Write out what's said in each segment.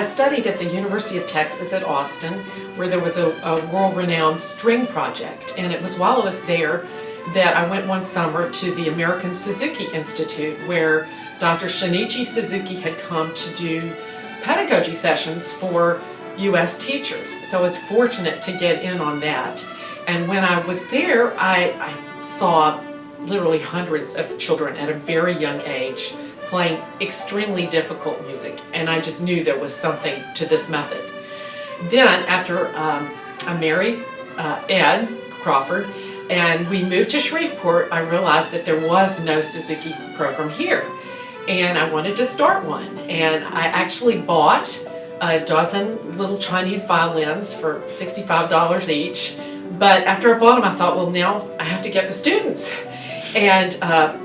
I studied at the University of Texas at Austin, where there was a world-renowned string project. And it was while I was there that I went one summer to the American Suzuki Institute, where Dr. Shinichi Suzuki had come to do pedagogy sessions for U.S. teachers. So I was fortunate to get in on that. And when I was there, I saw literally hundreds of children at a very young age playing extremely difficult music, and I just knew there was something to this method. Then after I married Ed Crawford and we moved to Shreveport, I realized that there was no Suzuki program here, and I wanted to start one. And I actually bought a dozen little Chinese violins for $65 each, but after I bought them I thought, well, now I have to get the students. And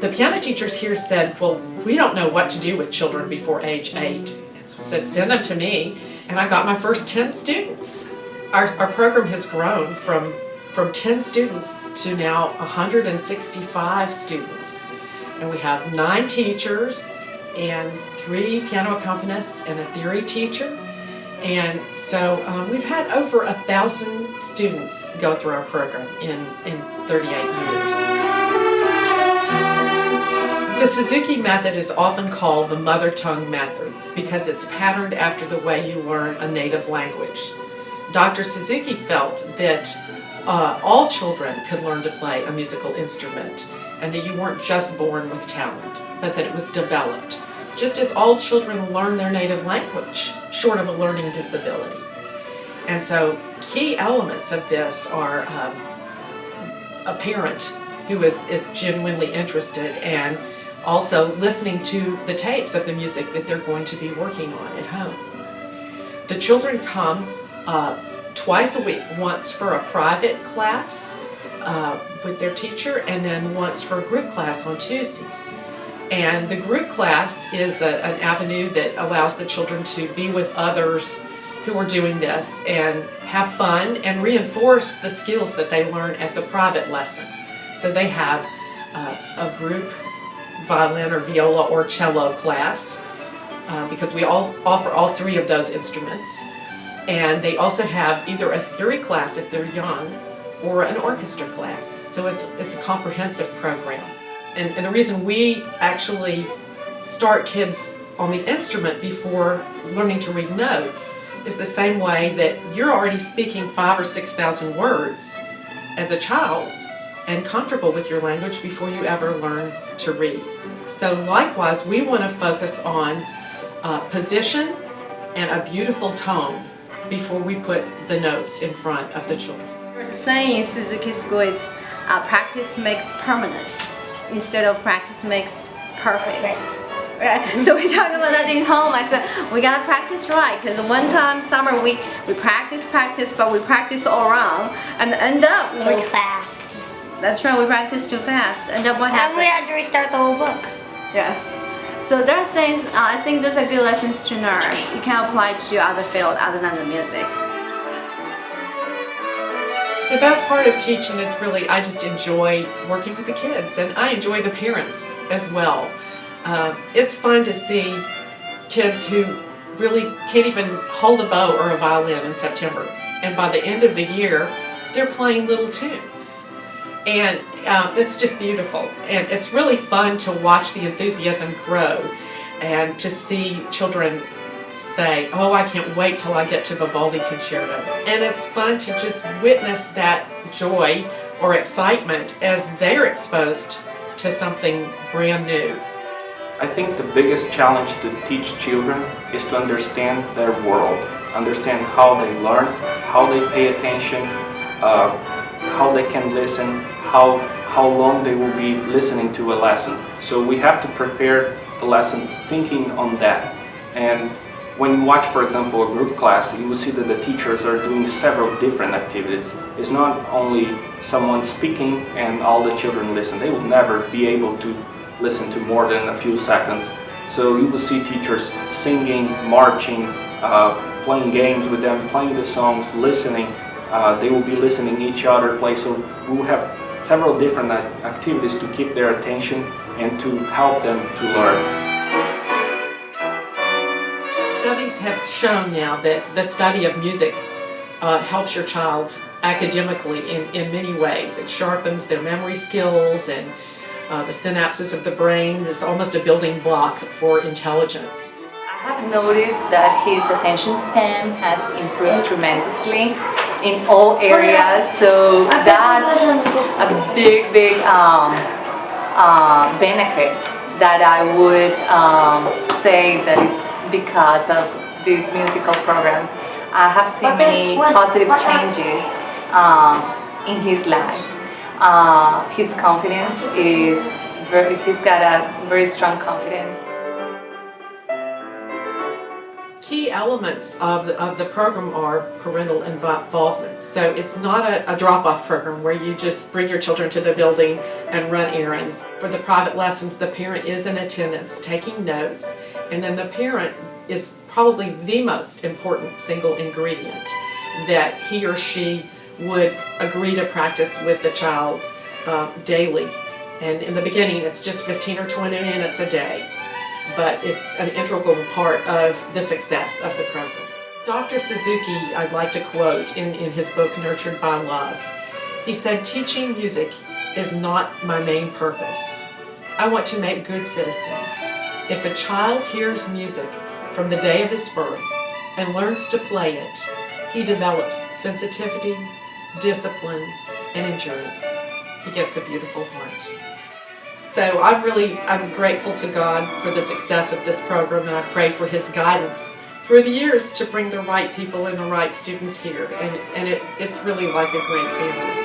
the piano teachers here said, well, we don't know what to do with children before age 8. And so said, send them to me. And I got my first 10 students. Our program has grown from 10 students to now 165 students. And we have 9 teachers and 3 piano accompanists and a theory teacher. And so we've had over 1,000 students go through our program in 38 years. The Suzuki method is often called the mother tongue method because it's patterned after the way you learn a native language. Dr. Suzuki felt that all children could learn to play a musical instrument, and that you weren't just born with talent, but that it was developed, just as all children learn their native language, short of a learning disability. And so key elements of this are a parent who is genuinely interested, and also listening to the tapes of the music that they're going to be working on at home. The children come twice a week, once for a private class with their teacher, and then once for a group class on Tuesdays. And the group class is an avenue that allows the children to be with others who are doing this and have fun and reinforce the skills that they learn at the private lesson. So they have a group violin or viola or cello class because we all offer all 3 of those instruments. And they also have either a theory class if they're young or an orchestra class. So it's a comprehensive program. And the reason we actually start kids on the instrument before learning to read notes is the same way that you're already speaking 5,000 or 6,000 words as a child and comfortable with your language before you ever learn to read. So likewise, we want to focus on position and a beautiful tone before we put the notes in front of the children. First thing in Suzuki school is practice makes permanent instead of practice makes perfect. Right? So we talked about that in home. I said we gotta practice right, because one time summer we practice, but we practice all wrong and end up too fast. That's right, we practice too fast, and then what happened? And we had to restart the whole book. Yes. So there are things, I think those are good lessons to learn. You can apply to other field other than the music. The best part of teaching is really, I just enjoy working with the kids, and I enjoy the parents as well. It's fun to see kids who really can't even hold a bow or a violin in September, and by the end of the year they're playing little tunes, and it's just beautiful, and it's really fun to watch the enthusiasm grow and to see children say, oh, I can't wait till I get to Vivaldi Concerto. And it's fun to just witness that joy or excitement as they're exposed to something brand new. I think the biggest challenge to teach children is to understand their world, understand how they learn, how they pay attention, how they can listen, how long they will be listening to a lesson. So we have to prepare the lesson thinking on that. And when you watch, for example, a group class, you will see that the teachers are doing several different activities. It's not only someone speaking and all the children listen. They will never be able to listen to more than a few seconds. So you will see teachers singing, marching, playing games with them, playing the songs, listening. They will be listening each other play. So we will have several different activities to keep their attention and to help them to learn. studies have shown now that the study of music helps your child academically in many ways. It sharpens their memory skills and the synapses of the brain. It's almost a building block for intelligence. I have noticed that his attention span has improved tremendously in all areas, so that's a big benefit that I would say that it's because of this musical program. I have seen many positive changes in his life. His confidence is he's got a very strong confidence. Key elements of the program are parental involvement. So it's not a drop-off program where you just bring your children to the building and run errands. For the private lessons, the parent is in attendance, taking notes, and then the parent is probably the most important single ingredient that he or she would agree to practice with the child daily. And in the beginning, it's just 15 or 20 minutes a day. But it's an integral part of the success of the program. Dr. Suzuki, I'd like to quote in his book, Nurtured by Love. He said, "Teaching music is not my main purpose. I want to make good citizens. If a child hears music from the day of his birth and learns to play it, he develops sensitivity, discipline, and endurance. He gets a beautiful heart." So I'm grateful to God for the success of this program, and I pray for His guidance through the years to bring the right people and the right students here. And it's really like a great family.